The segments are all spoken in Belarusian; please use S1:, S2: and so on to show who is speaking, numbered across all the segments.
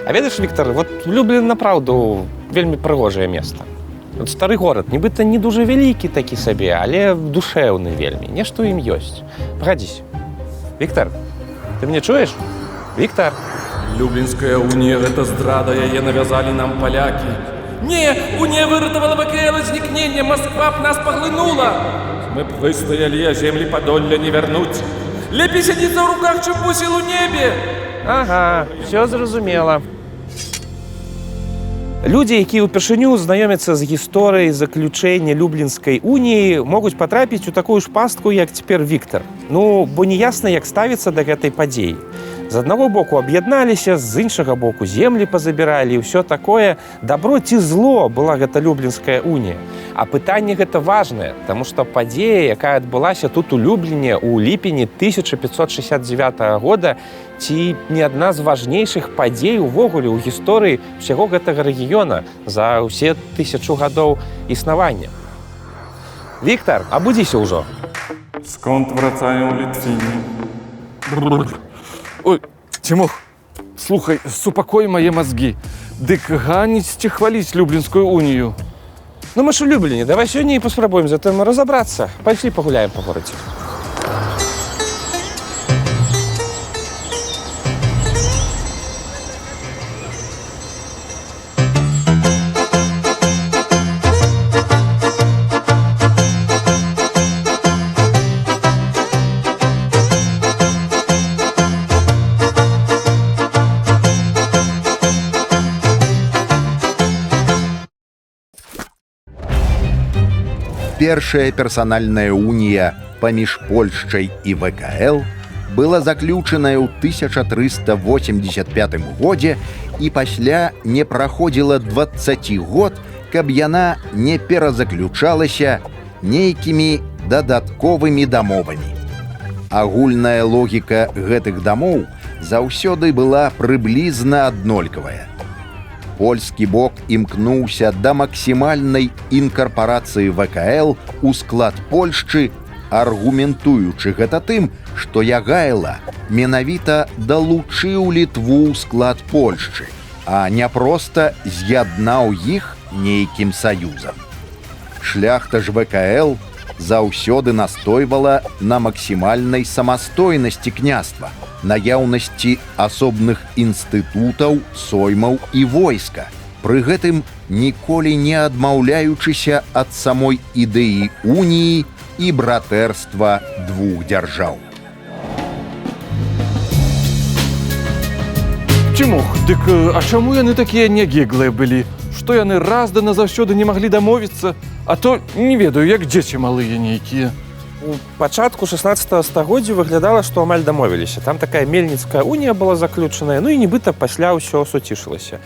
S1: А ведаеш, Віктор, вот Люблін направду вельмі прыгожае место. Вот стары горад, нібыта не дуже вялікі такі сабе, але душэўны вельмі. Нешта ў ім ёсць. Пагадзіся. Віктор, ты мне чуеш? Віктор.
S2: Люблінская унія – гэта здрада, яе навязалі нам палякі. Не, унія выратавала ВКЛ ад знікнення, Масква б нас паглынула. Мы б выстаялі, а землі Падолля не вярнуць. Лепей сядзіцца ў руках, чым бусел у небе.
S1: Ага, все зразумела. Людзі, якія ўпершыню знаёмяцца з гісторыяй заключэння Люблінскай уніі, могуць патрапіць у такую ж пастку, як цяпер Віктор. Ну, бо неясна, як ставіцца да гэтай падзеі. З аднаго боку аб'ядналіся, з іншага боку землі пазабіралі, і ўсё такое. Дабро ці зло была гэта Люблінская унія. А пытанне гэта важнае, таму што падзея, якая адбылася тут у Любліне ў ліпені 1569 года, ці не адна з важнейшых падзей увогуле ў гісторыі ўсяго гэтага рэгіёна за ўсе 1000 гадоў існавання. Віктор, абудзіся ўжо.
S2: Сконт врацаем у Літвіне.
S3: Ой, Тимох, слухай, супакой мае мозги. Дык ганіць ці хваліць Люблінскую унію?
S1: Ну мы ж у Любліне, давай сёння і паспрабуем затым разабрацца. Пайшлі пагуляем па горадзе.
S4: Першая персанальная унія паміж Польшчай і ВКЛ была заключаная ў 1385 годзе і пасля не праходзіла 20 год, каб яна не перазаключалася нейкімі дадатковымі дамовамі. Агульная логіка гэтых дамоў заўсёды была прыблізна аднолькавая. Польскі бок імкнуўся да максімальнай інкарпарацыі ВКЛ у склад Польшчы, аргументуючы гэта тым, што Ягайла менавіта далучыў Літву ў склад Польшчы, а не проста з'яднаў іх нейкім саюзам. Шляхта ж ВКЛ заўсёды настойвала на максімальнай самастойнасці княства, наяўнасці асобных інстытутаў, соймаў і войска, пры гэтым ніколі не адмаўляючыся ад самой ідэі уніі і братэрства двух дзяржаў.
S3: Тимох, дык а чаму яны такія нягеглыя былі? Што яны раз да назаўсёды не маглі дамовіцца? А то не ведаю, як дзеці малыя нейкія.
S1: У пачатку 16 стагоддзя выглядала, што амаль дамовіліся. Там такая мельніцкая унія была заключаная, ну і нібыта пасля ўсё суцішылася.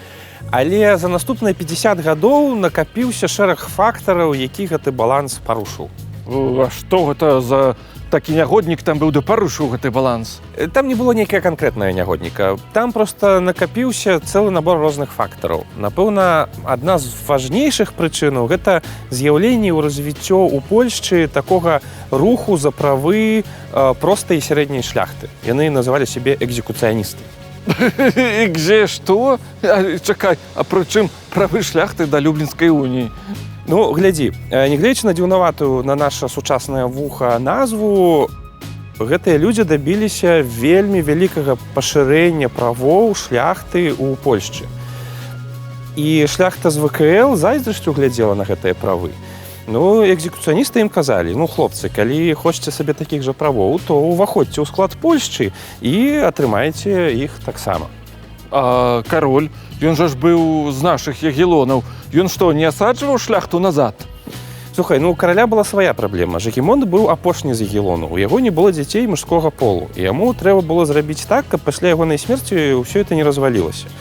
S1: Але за наступныя 50 гадоў накапіўся шэраг фактараў, які гэты баланс парушыў.
S3: А што гэта за такі нягоднік там быў да парушыў гэты баланс?
S1: Там не было нейкая канкрэтная нягодніка. Там проста накапіўся цэлы набор розных фактараў. Напэўна, адна з важнейшых прычынаў гэта з'яўленне ў развіццё ў Польшчы такога руху за правы простай і сярэдняй шляхты. Яны называлі сябе экзекуцыяністы.
S3: Дзе што? Чакай, а прычым правы шляхты да Люблінскай уніі?
S1: Ну, глядзі, нягледзячы на дзіўнаватую на наша сучаснае вуха назву, гэтыя людзі дабіліся вельмі вялікага пашырэння правоў шляхты ў Польшчы. І шляхта з ВКЛ зайздрасцю глядзела на гэтыя правы. Ну, экзекуцыяністы ім казалі: ну, хлопцы, калі хочаце сабе такіх жа правоў, то ўваходзьце ў склад Польшчы і атрымаеце іх таксама.
S3: А кароль, ён жа ж быў з нашых ягелонаў. Ён што, не асаджваў шляхту назад?
S1: Слухай, ну у караля была свая праблема. Жагімонт быў апошні з ягелону. У яго не было дзяцей мужскога полу. І яму трэба было зрабіць так, каб пасля ягонай смерці ўсё это не развалілася.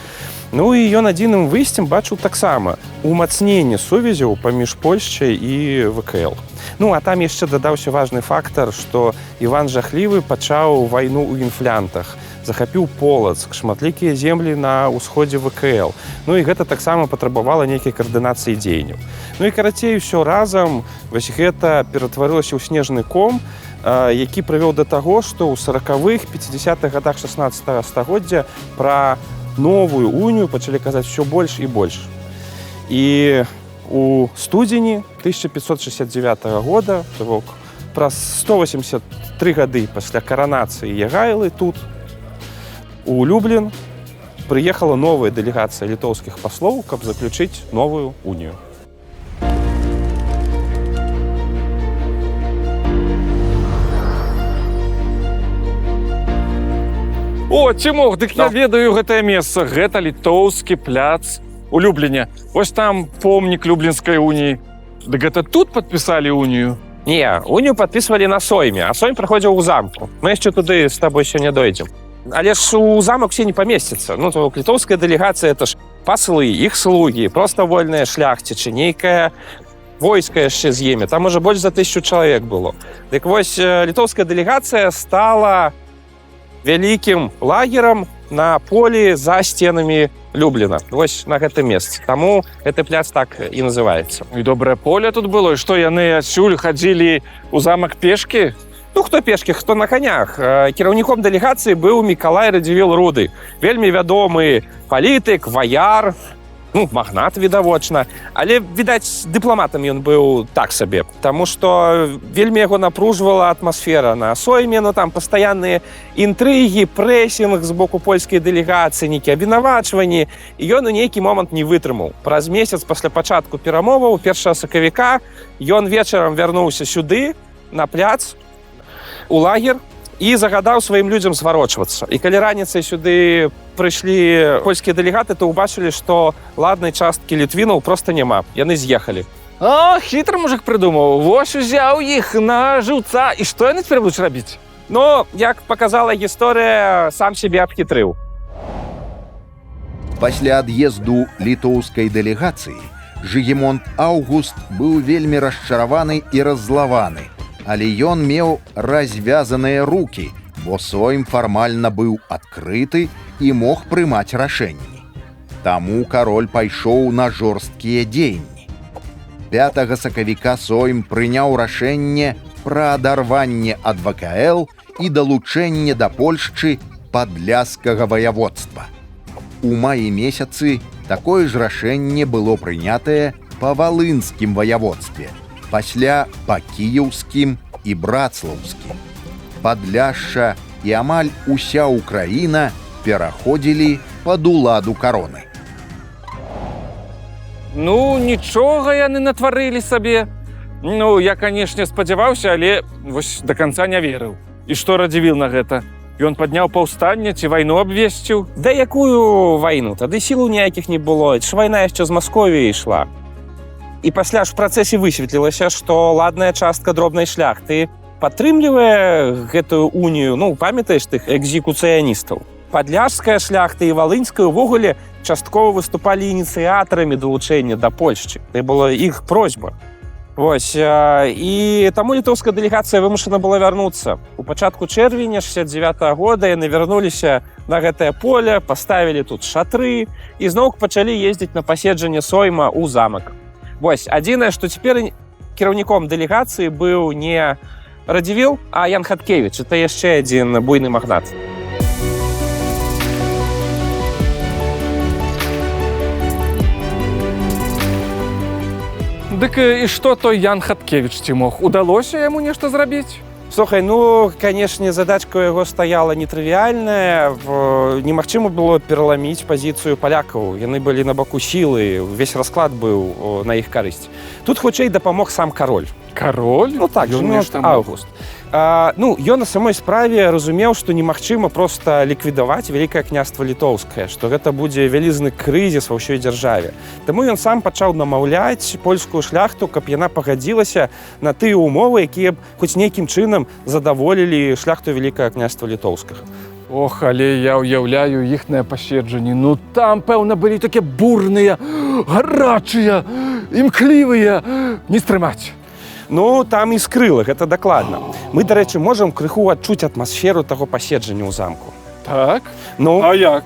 S1: Ну і ён адзіным выйсцем бачыў таксама умацненне сувязяў паміж Польшчай і ВКЛ. Ну, а там яшчэ дадаўся важны фактар, што Іван Жахлівы пачаў вайну ў інфлянтах, захапіў Полацк, шматлікія землі на ўсходзе ВКЛ. Ну і гэта таксама патрабавала нейкай каардынацыі дзеянняў. Ну і карацей, усё разам вось гэта ператварылася ў снежны ком, які прывёў да таго, што ў 40-х, 50-х гадах 16 стагоддзя пра новую унію пачалі казаць все больш і больш. І у студзені 1569 года, то бок праз 183 гады пасля каранацыі Ягайлы тут у Люблін прыехала новая дэлегацыя літоўскіх паслоў, каб заключыць новую унію.
S3: О, Цімох, дык я ведаю гэтае месца. Гэта літоўскі пляц у Любліне. Вось там помнік Люблінскай уніі. Дык гэта тут падпісалі унію?
S1: Не, унію падпісвалі на Сойме, а Сойм праходзіў у замку. Мы яшчэ туды з табой сёння дойдзем. Але ж у замак все не памесціцца. Ну, то літоўская дэлегацыя, это ж паслы, іх слугі, проста вольныя шляхцічы, нейкае войска яшчэ з імі. Там уже больш за 1000 чалавек было. Дык вось літоўская дэлегацыя стала вялікім лагерам на полі за сценамі Любліна. Вось на гэтым месцы. Таму гэты пляц так і называецца.
S3: І добрае поле тут было, і што яны адсюль хадзілі ў замак пешкі?
S1: Ну, хто пешкі, хто на канях. Кіраўніком дэлегацыі быў Мікалай Радзівіл Руды. Вельмі вядомы палітык, ваяр, ну, магнат, відавочна. Але, відаць, дыпламатам ён быў так сабе. Таму што вельмі яго напружвала атмасфера на Сойме, ну, там пастаянныя інтрыгі, прэсінг з боку польскай дэлегацыі, нейкія абвінавачванні. І ён у нейкі момант не вытрымаў. Праз месяц пасля пачатку перамоваў, 1 сакавіка, ён вечарам вярнуўся сюды, на пляц, у лагер, і загадаў сваім людзям зварочвацца. І калі раніцай сюды прыйшлі польскія дэлегаты, то ўбачылі, што ладнай часткі літвінаў проста няма. Яны з'ехалі.
S3: А, хітры мужик прыдумаў. Вось узяў іх на жыўца. І што яны цяпер будуць рабіць?
S1: Ну, як паказала гісторыя, сам сябе абхітрыў.
S4: Пасля ад'езду літоўскай дэлегацыі Жыгімонт Аўгуст быў вельмі расчараваны і раззлаваны. Але ён меў развязаныя рукі, бо Сойм фармальна быў адкрыты і мог прымаць рашэнні. Таму кароль пайшоў на жорсткія дзеянні. 5 сакавіка Сойм прыняў рашэнне пра адарванне ад ВКЛ і далучэнне да Польшчы падляшскага ваяводства. У маі месяцы такое ж рашэнне было прынятае па валынскім ваяводстве, пасля па кіеўскім і брацлаўскім. Падляшша і амаль уся Украіна пераходзілі пад уладу кароны.
S3: Ну, нічога яны натварылі сабе. Ну, я, канешне, спадзяваўся, але вось да канца не верыў. І што Радзівіл на гэта? Ён падняў паўстанне ці вайну абвесціў?
S1: Да якую вайну? Тады сілаў ніякіх не было. Ж вайна яшчэ з Масковіі ішла. І пасля ж у працэсе высветлілася, што ладная частка дробнай шляхты падтрымлівае гэтую унію, ну, памятаеш тых экзекуцыяністаў. Падляшская шляхта і валынская ўвогуле часткова выступалі ініцыятарамі далучэння да Польшчы. Гэта была іх просьба. Вось, і таму літоўская дэлегацыя вымушана была вярнуцца. У пачатку чэрвеня 69 года яны вярнуліся на гэтае поле, паставілі тут шатры і зноў пачалі ездзіць на паседжанне Сойма ў замак. Вось, адзінае, што цяпер кіраўніком дэлегацыі быў не Радзівіл, а Ян Хаткевіч. Это яшчэ адзін буйны магнат.
S3: Дык і што той Ян Хаткевіч ці мог? Удалося яму нешта зрабіць?
S1: Слухай, ну, канешне, задачка яго стаяла нетрывіяльная. Немагчыма было пераламіць пазіцыю палякаў. Яны былі на баку сілы, увесь расклад быў на іх карысць. Тут хутчэй дапамог сам кароль.
S3: Кароль?
S1: Ну так, Жыгімонт Аўгуст. Ну, ён на самой справе разумеў, што немагчыма проста ліквідаваць Вялікае княства Літоўскае, што гэта будзе вялізны крызіс ва ўсёй дзяржаве. Таму ён сам пачаў намаўляць польскую шляхту, каб яна пагадзілася на тыя ўмовы, якія б хоць нейкім чынам задаволілі шляхту Вялікае княства Літоўскага.
S3: Ох, але я ўяўляю іхнае паседжанне. Ну там, пэўна, былі такія бурныя, гарачыя, імклівыя, не стрымаць.
S1: Ну, там і скрыла, гэта дакладна. Мы, дарэчы, можам крыху адчуць атмасферу таго паседжання ў замку.
S3: Так?
S1: Ну,
S3: А як?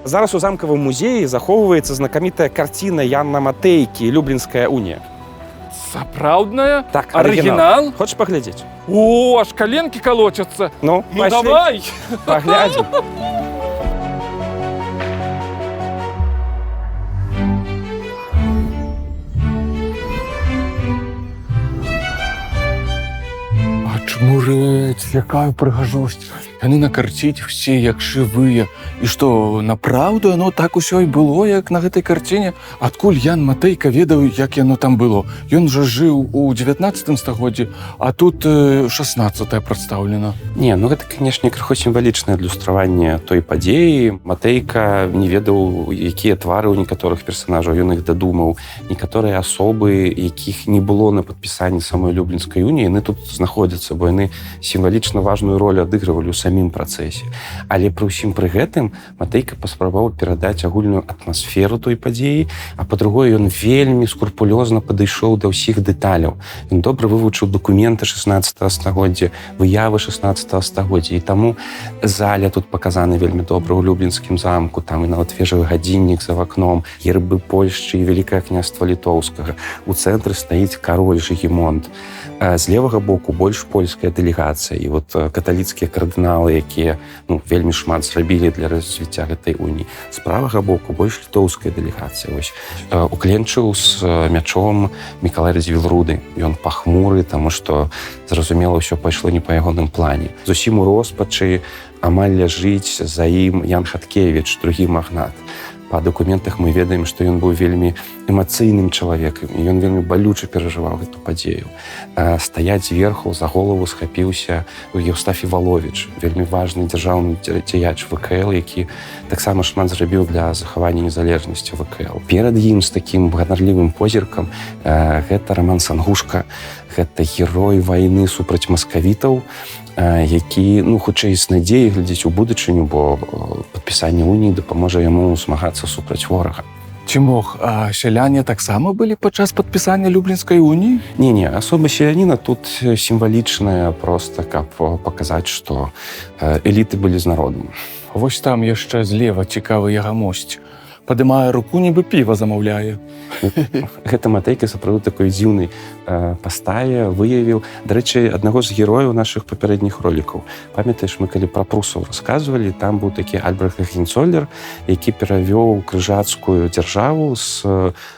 S1: зараз у замкавым музеі захоўваецца знакамітая карціна Яна Матэйкі «Люблінская унія».
S3: Сапраўдная?
S1: Так,
S3: арыгінал?
S1: Хочаш паглядзець?
S3: О, аж каленкі калочацца.
S1: Ну,
S3: Ну давай!
S1: паглядзім.
S3: Чмурець, яка прыгажосць. Яны на карціні все як жывыя. І што, направду яно так усё і было, як на гэтай карціне? Адкуль Ян Матейка ведаў, як яно там было? Ён жа жыў у 19 стагоддзі, а тут 16 прадстаўлена.
S1: Не, ну гэта, канешне, крыху сімвалічнае адлюстраванне той падзеі. Матейка не ведаў, якія твары ў некаторых персанажаў, ён іх дадумаў. Некаторыя асобы, якіх не было на падпісанні самой Люблінскай уніі, яны тут знаходзяцца, бо яны сімвалічна важную ролю адыгрывалі ў самім працэсе. Але пры ўсім пры гэтым Матейка паспрабаваў перадаць агульную атмасферу той падзеі, а па-другое, ён вельмі скрупулёзна падышоў да ўсіх дэталяў. Ён добра вывучыў дакументы 16 стагоддзя, выявы 16 стагоддзя, і таму заля тут паказаны вельмі добра ў Люблінскім замку, там і нават вежавы гадзіннік за вакном, гербы Польшчы і Вялікае княства Літоўскага. У цэнтры стаіць кароль Жыгімонт. З левага боку больш польская дэлегацыя, і вот каталіцкія кардыналы, якія вельмі шмат зрабілі для развіцця гэтай уніі. З правага боку больш літоўская дэлегацыя. Вось укленчыў з мячом Мікалай Радзівіл-Руды. Ён пахмуры, таму што, зразумела, ўсё пайшло не па ягоным плане. Зусім у роспачы амаль ляжыць за ім Ян Хаткевіч, другі магнат. Па дакументах мы ведаем, што ён быў вельмі эмацыйным чалавекам, і ён вельмі балюча перажываў гэту падзею. Стаяць зверху, за голову схапіўся Еўстафій Валовіч, вельмі важны дзяржаўны дзеяч ВКЛ, які таксама шмат зрабіў для захавання незалежнасці ВКЛ. Перад ім з такім ганарлівым позіркам гэта Раман Сангушка, гэта герой вайны супраць маскавітаў, які, хутчэй з надзеяй глядзець у будучыню, бо падпісанне уніі дапаможа яму змагацца супраць ворага.
S3: Ці мог, а сяляне таксама былі падчас падпісання Люблінскай уніі?
S1: Не, асоба селяніна тут сімвалічная, проста каб паказаць, што эліты былі з народам.
S3: Вось там яшчэ злева цікавы ягамосць. Падымае руку, нібы піва замаўляе.
S1: Гэта Матейка сапраўды такой дзіўнай паставе выявіў. Дарэчы, аднаго з герояў нашых папярэдніх ролікаў. Памятаеш, мы калі пра прусаў расказвалі, там быў такі Альбрехт Гагенцоллер, які перавёў крыжацкую дзяржаву з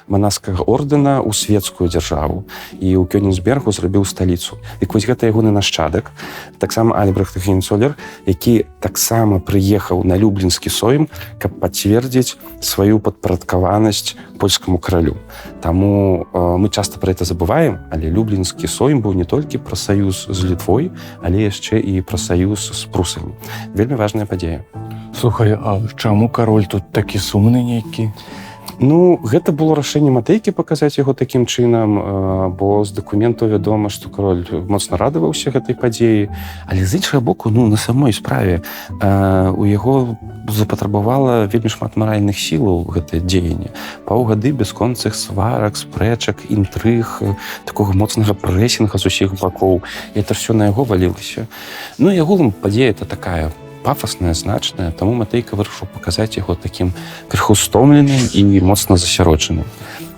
S1: манаскага ордэна ў светскую дзяржаву. І ў Кёнігсбергу зрабіў сталіцу. Дык вось гэта ягоны нашчадак, таксама Альбрехт Гагенцоллер, які таксама прыехаў на Люблінскі сойм, каб пацвердзіць сваю падпарадкаванасць польскаму каралю. Таму мы часта пра гэта забываем, але Люблінскі сойм быў не толькі пра саюз з Літвой, але яшчэ і пра саюз з прусамі. Вельмі важная падзея.
S3: Слухай, а чаму кароль тут такі сумны нейкі?
S1: Гэта было рашэнне Матейкі паказаць яго такім чынам, бо з дакументаў вядома, што кароль моцна радаваўся гэтай падзеі, але з іншага боку, на самой справе у яго запатрабавала вельмі шмат маральных сілаў гэтае дзеянне. Паўгады бясконцых сварак, спрэчак, інтрыг, такога моцнага прэсінга з усіх бакоў. І это ўсё на яго валілася. І агулам падзея это такая пафасная, значная, таму Матейка вырашыў паказаць яго такім крыху стомленым і моцна засярочаным.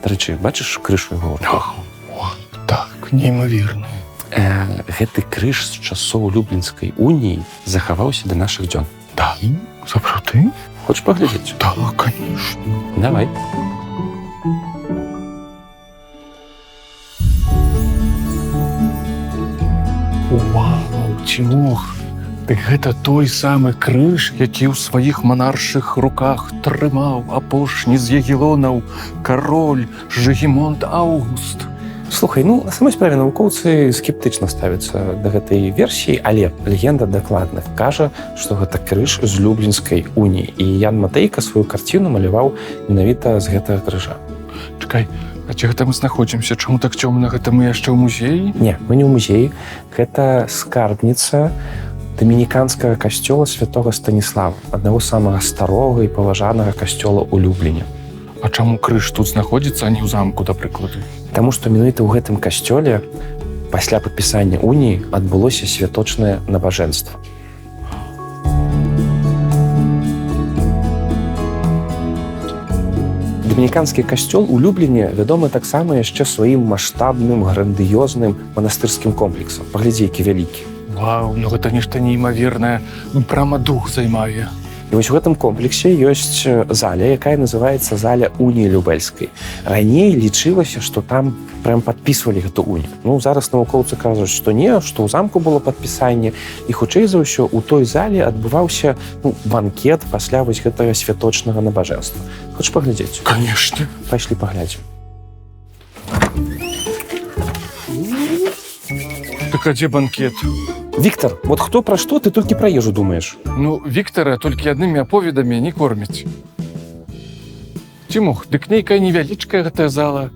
S1: Дарэчы, бачыш крыж у яго руках?
S3: Так, неймаверна.
S1: Гэты крыж з часоў Люблінскай уніі захаваўся да нашых дзён.
S3: Так, сапраўды?
S1: Хочаш паглядзець?
S3: Так, канешне.
S1: Давай.
S3: Уау, ці мог? Дык гэта той самы крыж, які ў сваіх манаршых руках трымаў апошні з ягелонаў кароль Жыгімонт Аўгуст.
S1: Слухай, на самой справе навукоўцы скептычна ставяцца да гэтай версіі, але легенда дакладна кажа, што гэта крыж з Люблінскай уніі. І Ян Матейка сваю карціну маляваў менавіта з гэтага крыжа.
S3: Чакай, а ці гэта мы знаходзімся? Чаму так цёмна? Гэта мы яшчэ ў музеі?
S1: Не, мы не ў музеі. Гэта скарбніца дамініканскага касцёла святога Станіслава, аднаго самага старога і паважанага касцёла ў Любліне.
S3: А чаму крыж тут знаходзіцца, а не ў замку, да прыкладу?
S1: Таму што менавіта ў гэтым касцёле пасля падпісання уніі адбылося святочнае набажэнства. Дамініканскі касцёл у Любліне вядомы таксама яшчэ сваім маштабным, грандыёзным манастырскім комплексам. Паглядзі, які вялікі.
S3: Вау, гэта нешта неймавернае. Прама дух займае.
S1: І вось у гэтым комплексе ёсць заля, якая называецца заля уніі Любэльскай. Раней лічылася, што там прям падпісвалі гэту унію. Ну, зараз навукоўцы кажуць, што не, што ў замку было падпісанне, і хутчэй за ўсё у той зале адбываўся банкет пасля вось гэтага святочнага набажэнства. Хочаш паглядзець?
S3: Конечно.
S1: Пайшлі паглядзім.
S3: Так а дзе банкет?
S1: Віктор, вот хто пра што ты толькі пра ежу думаеш?
S3: Ну, Віктара толькі аднымі аповедамі не кормяць. Цімух, дык нейкая невялічкая гэтая зала.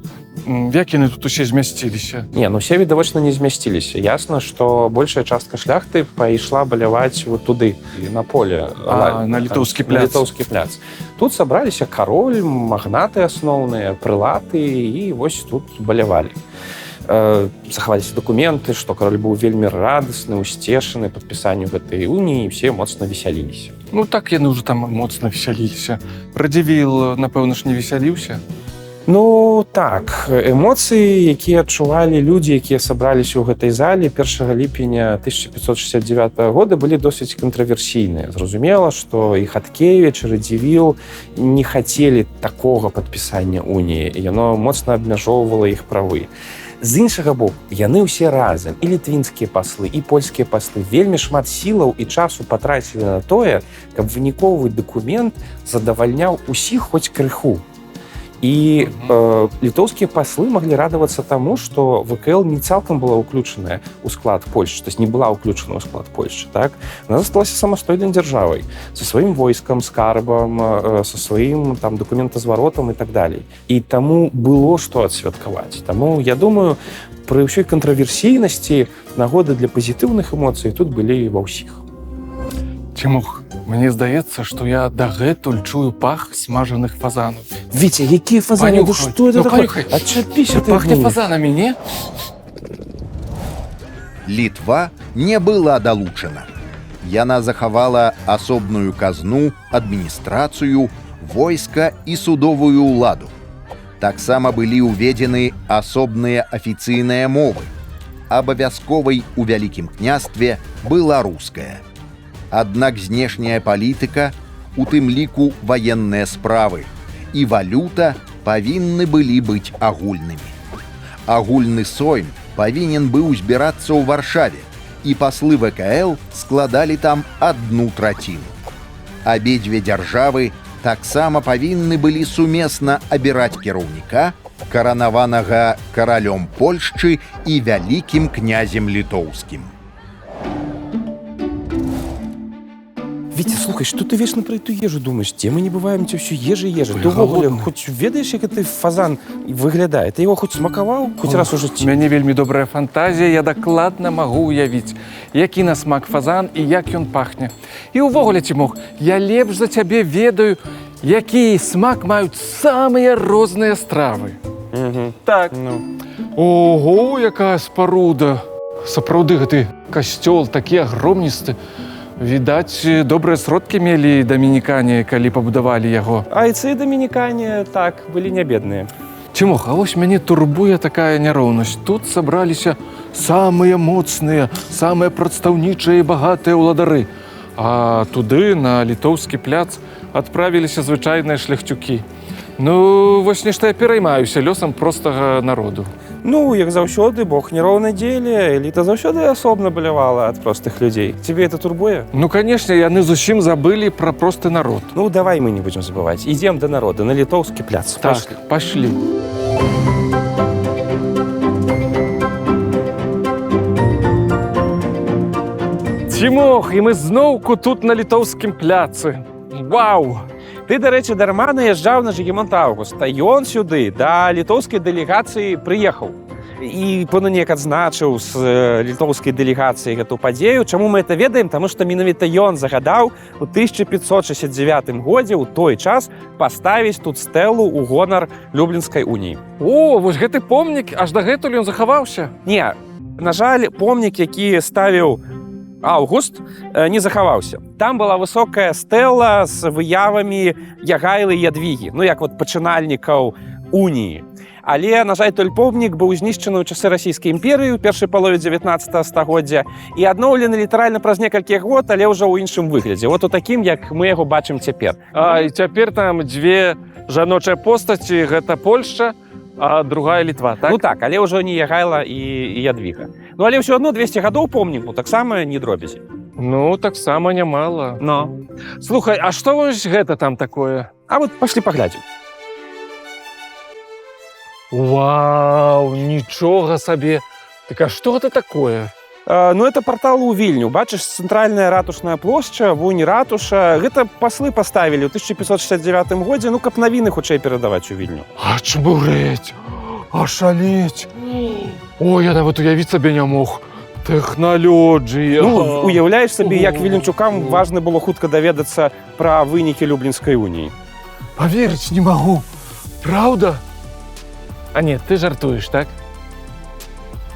S3: Як яны тут усе змясціліся?
S1: Не, ну все відавочна не змясціліся. Ясна, што большая частка шляхты пайшла баляваць вот туды, на поле.
S3: На Літоўскі пляц.
S1: На Літоўскі пляц. Тут сабраліся кароль, магнаты асноўныя, прылаты, і вось тут балявалі. Захаваліся дакументы, што кароль быў вельмі радасны, усцешаны падпісанню гэтай уніі, і все моцна весяліліся.
S3: Ну так яны ўжо там моцна весяліліся. Радзівіл, напэўна ж, не весяліўся?
S1: Ну так, эмоцыі, якія адчувалі людзі, якія сабраліся ў гэтай зале 1 ліпеня 1569 года, былі досыць кантраверсійныя. Зразумела, што і Хаткевіч, і Радзівіл не хацелі такога падпісання уніі. Яно моцна абмяжоўвала іх правы. З іншага боку, яны ўсе разам, і літвінскія паслы, і польскія паслы, вельмі шмат сілаў і часу патрацілі на тое, каб выніковы дакумент задавальняў усіх хоць крыху. І літоўскія паслы маглі радавацца таму, што ВКЛ не цалкам была ўключаная ў склад Польшчы, то есть не была ўключана ў склад Польшчы, так? Она засталася самастойнай дзяржавай, са сваім войскам, скарбам, са сваім там дакументазваротам і так далей. І таму было што адсвяткаваць. Таму, я думаю, пры ўсёй кантраверсійнасці нагоды для пазітыўных эмоцый тут былі ва ўсіх.
S3: Цімух, мне здаецца, што я дагэтуль чую пах смажаных фазанаў.
S1: Витя, якія фазаны?
S3: Панюхай.
S1: Што это
S3: Ну,
S1: такое?
S3: панюхай.
S1: Адчапіся ты.
S3: Пахне фазанамі, не?
S4: Літва не была далучана. Яна захавала асобную казну, адміністрацыю, войска і судовую ўладу. Таксама былі ўведзены асобныя афіцыйныя мовы. Абавязковай у Вялікім княстве была руская. Аднак знешняя палітыка, у тым ліку ваенныя справы, і валюта павінны былі быць агульнымі. Агульны сойм павінен быў збірацца ў Варшаве, і паслы ВКЛ складалі там 1/3. Абедзве дзяржавы таксама павінны былі сумесна абіраць кіраўніка, каранаванага каралём Польшчы і вялікім князем літоўскім.
S1: Витя, слухай, что ты вечно про эту ежу думаешь? Где мы не бываем, тебе все ежи. Ты увогуле хоть ведаешь, як гэты фазан выглядае? Ты его хоть смакаваў? Хоть раз у жыцці?
S3: У мяне вельмі добрая фантазія, я дакладна магу ўявіць, які на смак фазан і як ён пахне. І ўвогуле, Цімух, я лепш за цябе ведаю, які смак маюць самыя розныя стравы. Так. Ого, якая спаруда! Сапраўды гэты касцёл такі агромністы. Відаць, добрыя сродкі мелі дамінікане, калі пабудавалі яго.
S1: Айцы дамінікане, так, былі не бедныя.
S3: Цімух, а вось мяне турбуе такая няроўнасць. Тут сабраліся самыя моцныя, самыя прадстаўнічыя і багатыя ўладары. А туды, на літоўскі пляц, адправіліся звычайныя шляхцюкі. Ну, вось нешта я пераймаюся лёсам простага народу.
S1: Ну, як заўсёды, Бог няроўна дзеле, эліта заўсёды асобна балявала ад простых людзей. Тебе это турбуе?
S3: Ну, канешне, яны зусім забылі пра просты народ.
S1: Ну, давай мы не будзем забываць. Ідзем да народа, на літоўскі пляц.
S3: Так, пашлі. Цімух, і мы зноўку тут на літоўскім пляцы. Вау!
S1: Ты, дарэчы, дарма наязджаў на Жыгімонта Аўгуста. Ён сюды, да літоўскай дэлегацыі прыехаў. І пэўна неяк адзначыў з літоўскай дэлегацыі гэту падзею. Чаму мы это ведаем? Таму што менавіта ён загадаў у 1569 годзе ў той час паставіць тут стэлу ў гонар Люблінскай уніі.
S3: О, вось гэты помнік, аж дагэтуль ён захаваўся.
S1: Не, на жаль, помнік, які ставіў Аўгуст, не захаваўся. Там была высокая стэла з выявамі Ягайлы і Ядвігі, ну як вот пачынальнікаў уніі. Але, на жаль, той помнік быў знішчаны ў часы расійскай імперыі ў першай палове 19 стагоддзя і адноўлены літаральна праз некалькі год, але ўжо ў іншым выглядзе. Вот у такім, як мы яго бачым цяпер.
S3: А і цяпер там дзве жаночыя постаці, гэта Польшча, а другая Літва, так?
S1: Ну так, але ўжо не Ягайла і Ядвіга. Ну але ўсё адно 200 гадоў помніку таксама не дробязі.
S3: Ну, таксама нямала.
S1: Но.
S3: Слухай, а што вось гэта там такое?
S1: А вот пашлі паглядзім.
S3: Вау, нічога сабе. Так а што гэта такое?
S1: Ну, это портал у Вільню. Бачыш, цэнтральная ратушная плошча, вунь ратуша. Гэта паслы паставілі ў 1569 годзе, ну, каб навіны хутчэй перадаваць у Вільню.
S3: Ачбурэць, ашалець. Ой, я нават уявіць сабе не мог. Тэхналоджыя.
S1: Ну, уяўляеш сабе, як віленчукам важна было хутка даведацца пра вынікі Люблінскай уніі.
S3: Паверыць не магу. Праўда? А нет, ты жартуеш, так?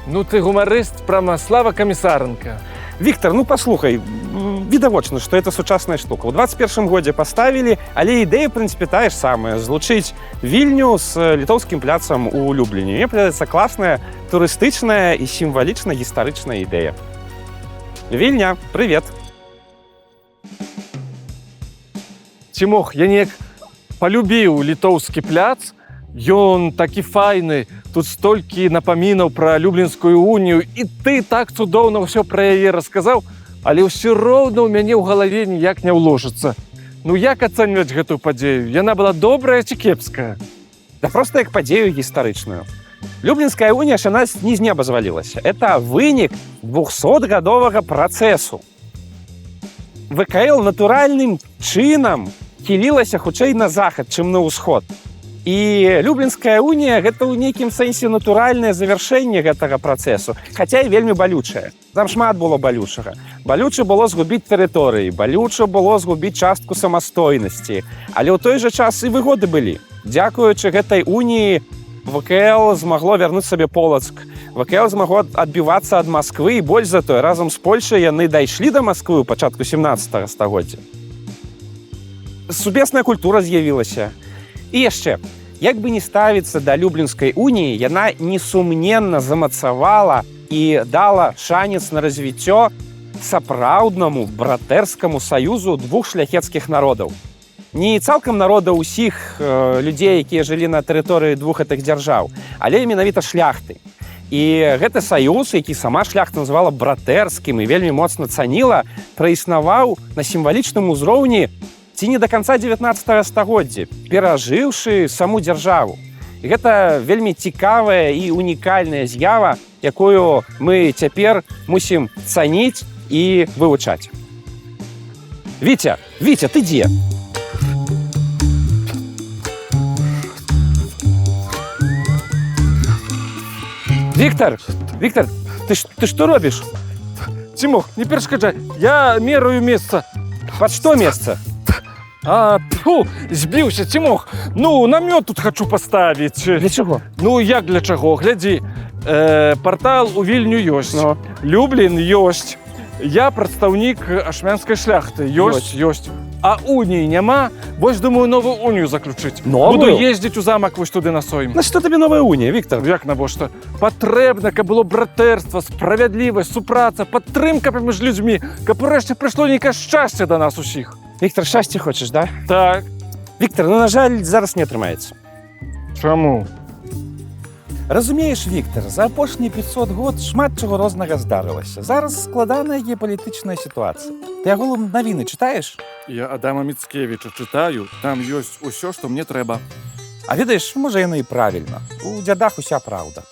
S3: Ну, ты гумарыст прама Слава Камісаренка.
S1: Віктор, ну паслухай, відавочна, што это сучасная штука. У 21 годзе паставілі, але ідэя, в прынцыпе, тая ж самая. Злучыць Вільню з літоўскім пляцам у Любліні. Мне падаецца класная, турыстычная і сімвалічна-гістарычная ідэя. Вільня, привет.
S3: Цімох, я неяк палюбіў літоўскі пляц. Ён такі файны, тут столькі напамінаў пра Люблінскую унію, і ты так цудоўна ўсё пра яе расказаў, але ўсё роўна ў мяне ў галаве ніяк не ўложыцца. Ну як ацэньваць гэтую падзею? Яна была добрая ці кепская?
S1: Да просто як падзею гістарычную. Люблінская унія ж яна не з неба звалілася. Это вынік 200-гадовага працэсу. ВКЛ натуральным чынам хілілася хутчэй на захад, чым на ўсход. І Люблінская унія гэта ў нейкім сэнсе натуральнае завяршэнне гэтага працэсу, хаця і вельмі балючае. Там шмат было балючага. Балюча было згубіць тэрыторыі, балюча было згубіць частку самастойнасці. Але ў той жа час і выгоды былі. Дзякуючы гэтай уніі ВКЛ змагло вярнуць сабе Полацк. ВКЛ змагло адбівацца ад Масквы, і больш за тое, разам з Польшай яны дайшлі да Масквы ў пачатку 17 стагоддзя. Субесная культура з'явілася. І яшчэ, як бы не ставіцца да Люблінскай уніі, яна несумненна замацавала і дала шанец на развіццё сапраўднаму братэрскаму саюзу двух шляхецкіх народаў. Не цалкам народа ўсіх людзей, якія жылі на тэрыторыі двух гэтых дзяржаў, але менавіта шляхты. І гэты саюз, які сама шляхта называла братэрскім і вельмі моцна цаніла, праіснаваў на сімвалічным узроўні ці не да канца 19 стагоддзя, перажыўшы саму дзяржаву. І гэта вельмі цікавая і унікальная з'ява, якую мы цяпер мусім цаніць і вывучаць. Віця, ты дзе? Віктор, ты што робіш?
S3: Цімох, не перашкаджай, я мераю месца.
S1: Пад што месца?
S3: Збіўся, Цімох. Ну, намёт тут хачу паставіць.
S1: Для чаго?
S3: Ну, як для чаго? Глядзі, партал у Вільню ёсць, Люблін ёсць. Я прадстаўнік ашмянскай шляхты. Ёсць. А уніі няма? Вось, думаю, новую унію заключыць. Буду ездзіць у замак вось туды на сойм.
S1: На што табе новая унія, Віктор?
S3: Як навошта? Патрэбна, каб было братэрства, справядлівасць, супраца, падтрымка паміж людзьмі, каб урэшце прыйшло нейкае шчасце да нас усіх.
S1: Віктор, шчасце хочаш, да?
S3: Так.
S1: Віктор, ну, на жаль, зараз не атрымаецца.
S3: Чаму?
S5: Разумееш, Віктор, за апошнія 500 год шмат чаго рознага здарылася. Зараз складаная геапалітычная сітуацыя. Ты агулам навіны чытаеш?
S2: Я Адама Міцкевіча чытаю, там ёсць усё, што мне трэба.
S5: А ведаеш, можа, яно і правільна. У дзядах уся праўда.